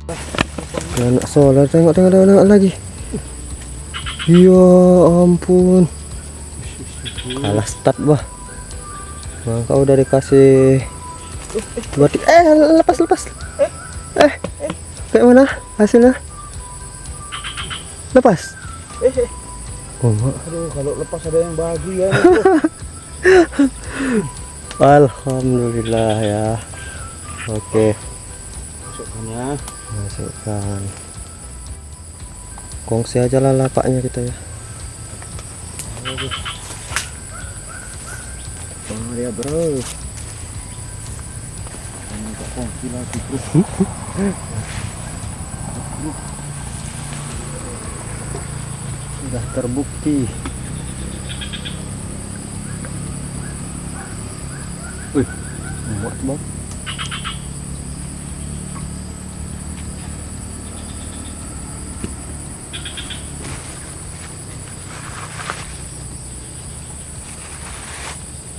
Anak solar, tengok lagi. Ya ampun. Kalah start bah. Maka udah dikasih dua lepas. Kayak mana hasilnya? Lepas. Oh, Aduh, kalau lepas ada yang bahagia nih. Alhamdulillah ya. Oke. Masukkan. Kongsi aja lah lapaknya kita ya. Oh ya bro. Minta kongsi lagi bro. Sudah terbukti. Wih, muat bang.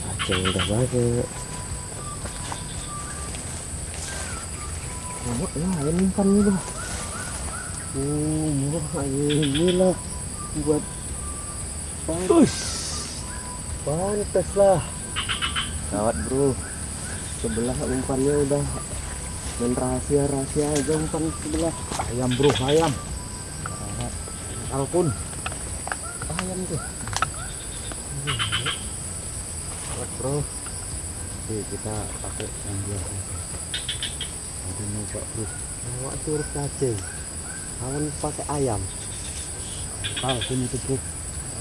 Aceng udah banyak. Muat lah, ini umpan ini bang. Muat ini lah. Buat pantes lah. Gawat bro, sebelah umpannya udah main rahasia aja umpan sebelah. Ayam bro, ayam. Alpun. Ayam tuh. Gawat bro. Oke, kita pakai yang biasa. Ada nyoba bro. Awak suruh cacing. Awan pakai ayam. Alpun itu bro.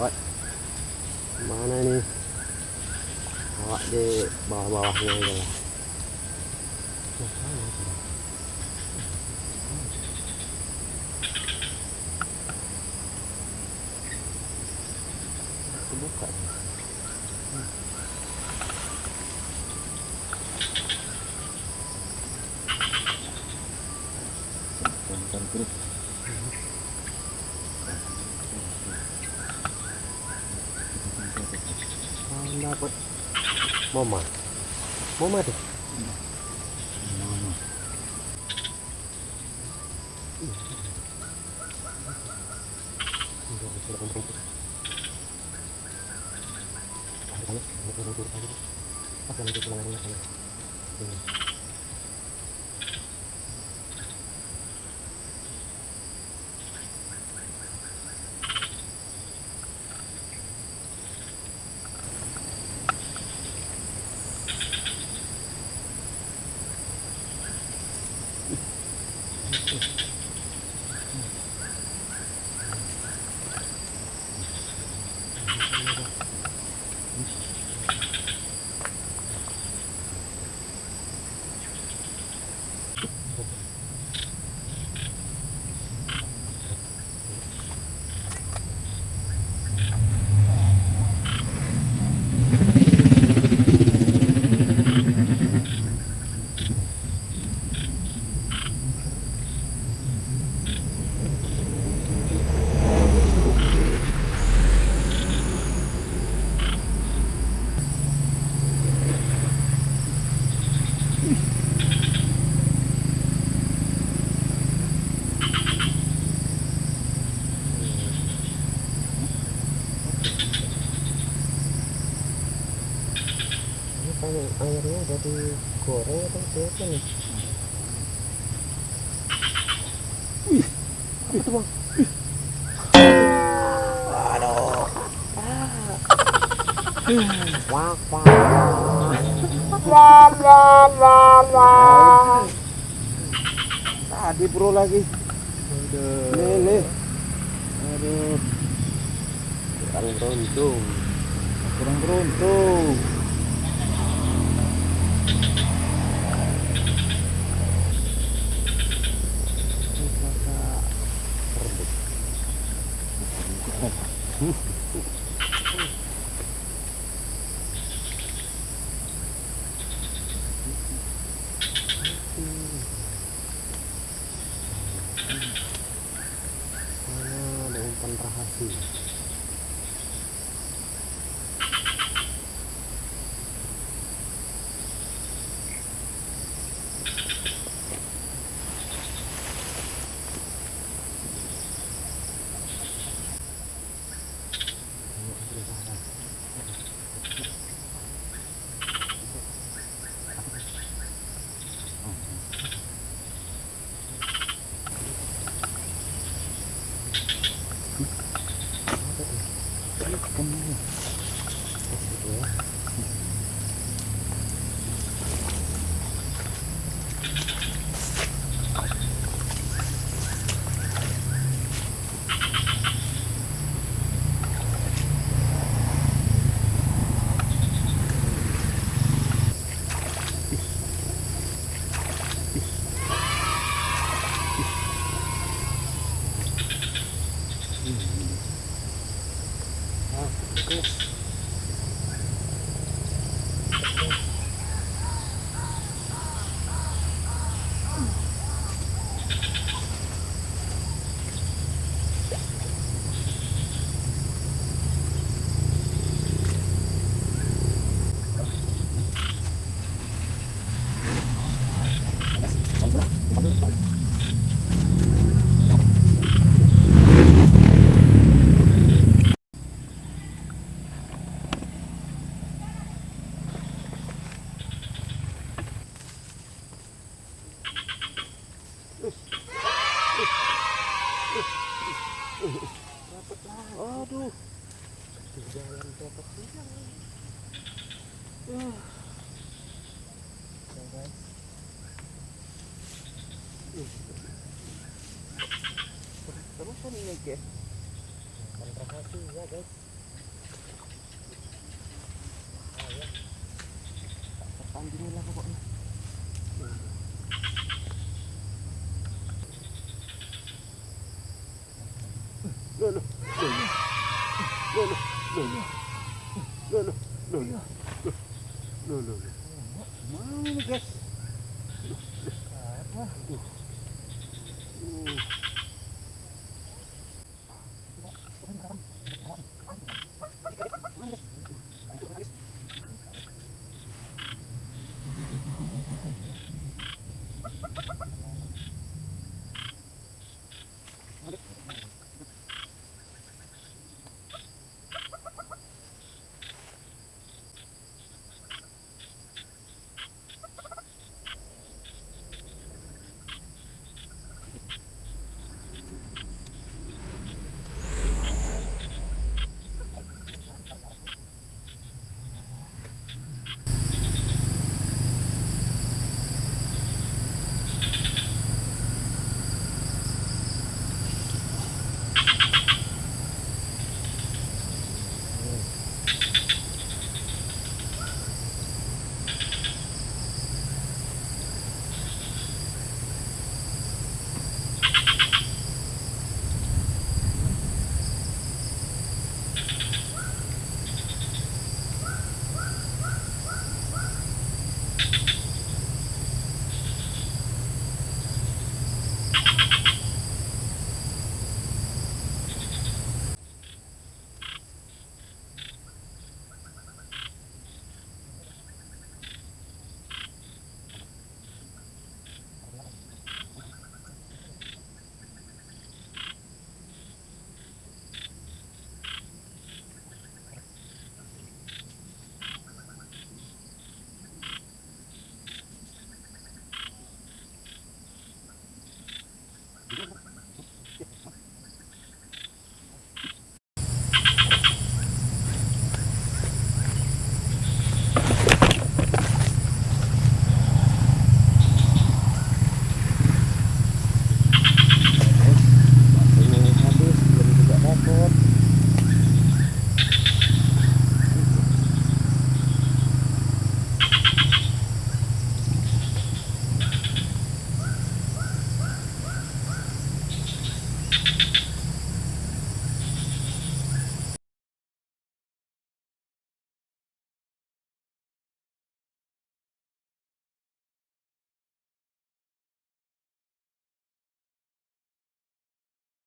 Awak mana ini? Awak di bawah-bawahnya aja lah. Buka. Bentar bro. Dapat mama tuh. Mama. Airnya udah digoreng atau siapa nih? Apa tuh bang? Aduh. Tadi bro lagi. Lele. Aduh. Kurang beruntung. Ada umpan rahasia. ini guys. Ikan rahasia guys. Ya. Tak tertandingi lah pokoknya. Loh, loh, loh, loh, loh, loh, loh, loh, loh, loh, loh, Mana ini guys? apa?